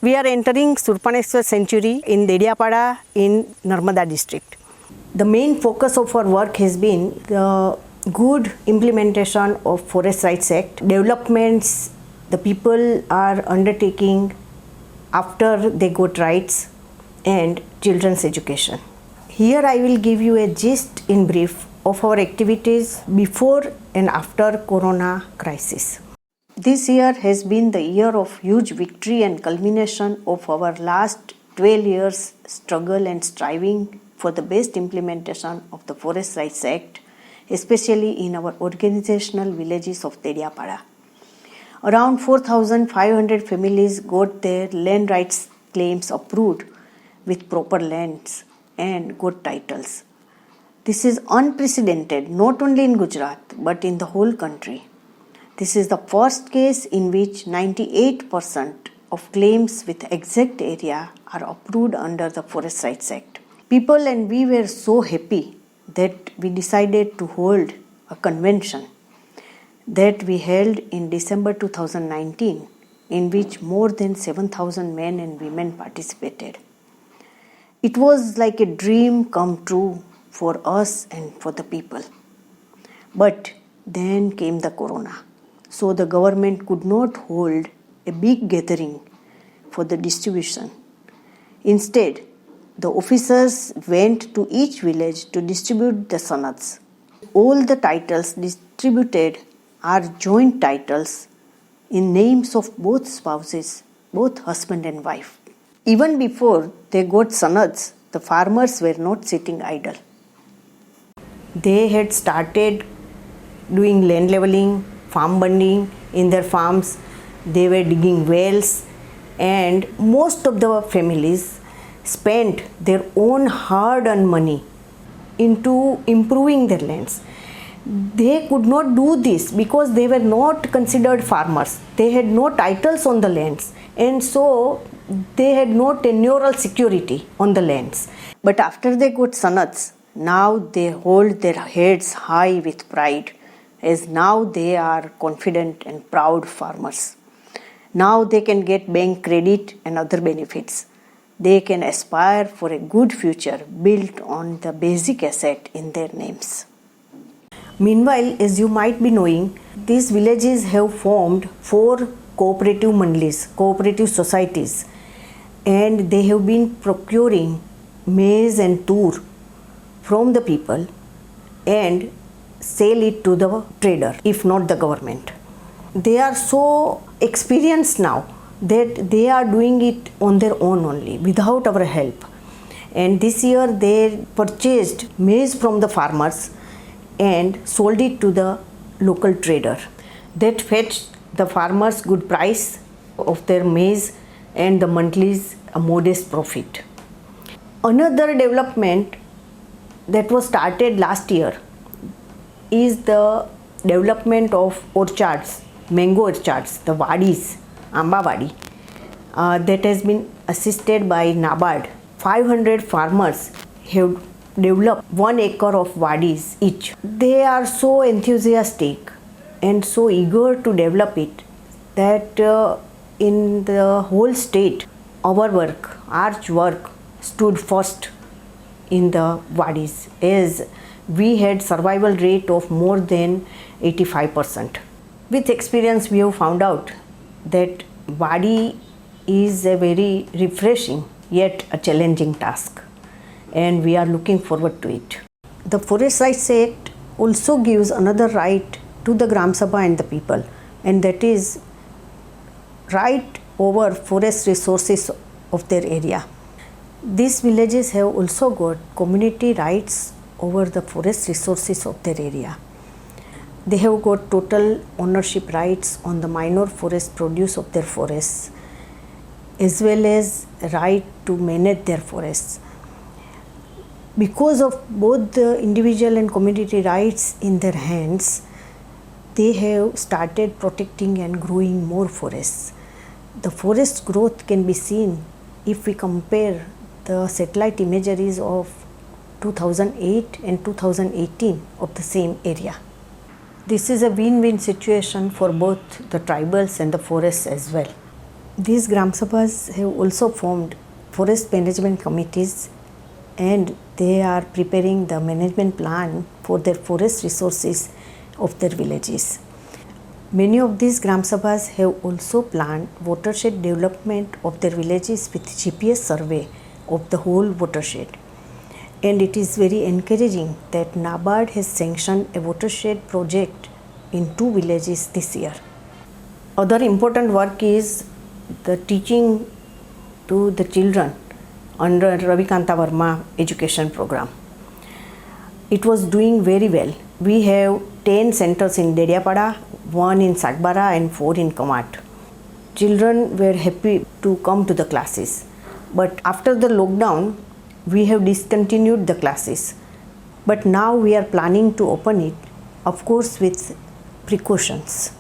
We are entering Surpaneshwar Sanctuary in Dediyapada in Narmada district. The main focus of our work has been the good implementation of Forest Rights Act, developments the people are undertaking after they got rights, and children's education. Here I will give you a gist in brief of our activities before and after Corona crisis. This year has been the year of huge victory and culmination of our last 12 years struggle and striving for the best implementation of the Forest Rights Act, especially in our organizational villages of Dediyapada. Around 4,500 families got their land rights claims approved with proper lands and got titles. This is unprecedented not only in Gujarat but in the whole country. This is the first case in which 98% of claims with exact area are approved under the Forest Rights Act. People and we were so happy that we decided to hold a convention that we held in December 2019, in which more than 7,000 men and women participated. It was like a dream come true for us and for the people. But then came the Corona. So the government could not hold a big gathering for the distribution. Instead, the officers went to each village to distribute the sanads. All the titles distributed are joint titles in names of both spouses, both husband and wife. Even before they got sanads, the farmers were not sitting idle. They had started doing land leveling, farm bonding in their farms. They were digging wells, and most of the families spent their own hard-earned money into improving their lands. They could not do this because they were not considered farmers. They had no titles on the lands, and so they had no tenurial security on the lands. But after they got sanads, now they hold their heads high with pride, as now they are confident and proud farmers. Now they can get bank credit and other benefits. They can aspire for a good future built on the basic asset in their names. Meanwhile, as you might be knowing, these villages have formed 4 cooperative mandlis, cooperative societies, and they have been procuring maize and tur from the people and sell it to the trader, if not the government. They are so experienced now that they are doing it on their own only, without our help. And this year they purchased maize from the farmers and sold it to the local trader. That fetched the farmers good price of their maize and the monthly's a modest profit. Another development that was started last year is the development of orchards, mango orchards, the wadis, Amba Wadi, that has been assisted by NABARD. 500 farmers have developed 1 acre of wadis each. They are so enthusiastic and so eager to develop it that in the whole state, our work, Arch work, stood first in the wadis, as we had survival rate of more than 85%. With experience, we have found out that wadi is a very refreshing yet a challenging task, and we are looking forward to it. The Forest Rights Act also gives another right to the Gram Sabha and the people, and that is right over forest resources of their area. These villages have also got community rights over the forest resources of their area. They have got total ownership rights on the minor forest produce of their forests, as well as right to manage their forests. Because of both the individual and community rights in their hands, they have started protecting and growing more forests. The forest growth can be seen if we compare the satellite imageries of 2008 and 2018 of the same area. This is a win-win situation for both the tribals and the forests as well. These Gram Sabhas have also formed forest management committees, and they are preparing the management plan for their forest resources of their villages. Many of these Gram Sabhas have also planned watershed development of their villages with GPS survey of the whole watershed. And it is very encouraging that NABARD has sanctioned a watershed project in 2 villages this year. Other important work is the teaching to the children under Ravikanta Verma education program. It was doing very well. We have 10 centers in Dediapada, 1 in Satbara and 4 in Kamat. Children were happy to come to the classes. But after the lockdown, we have discontinued the classes. But now we are planning to open it, of course with precautions.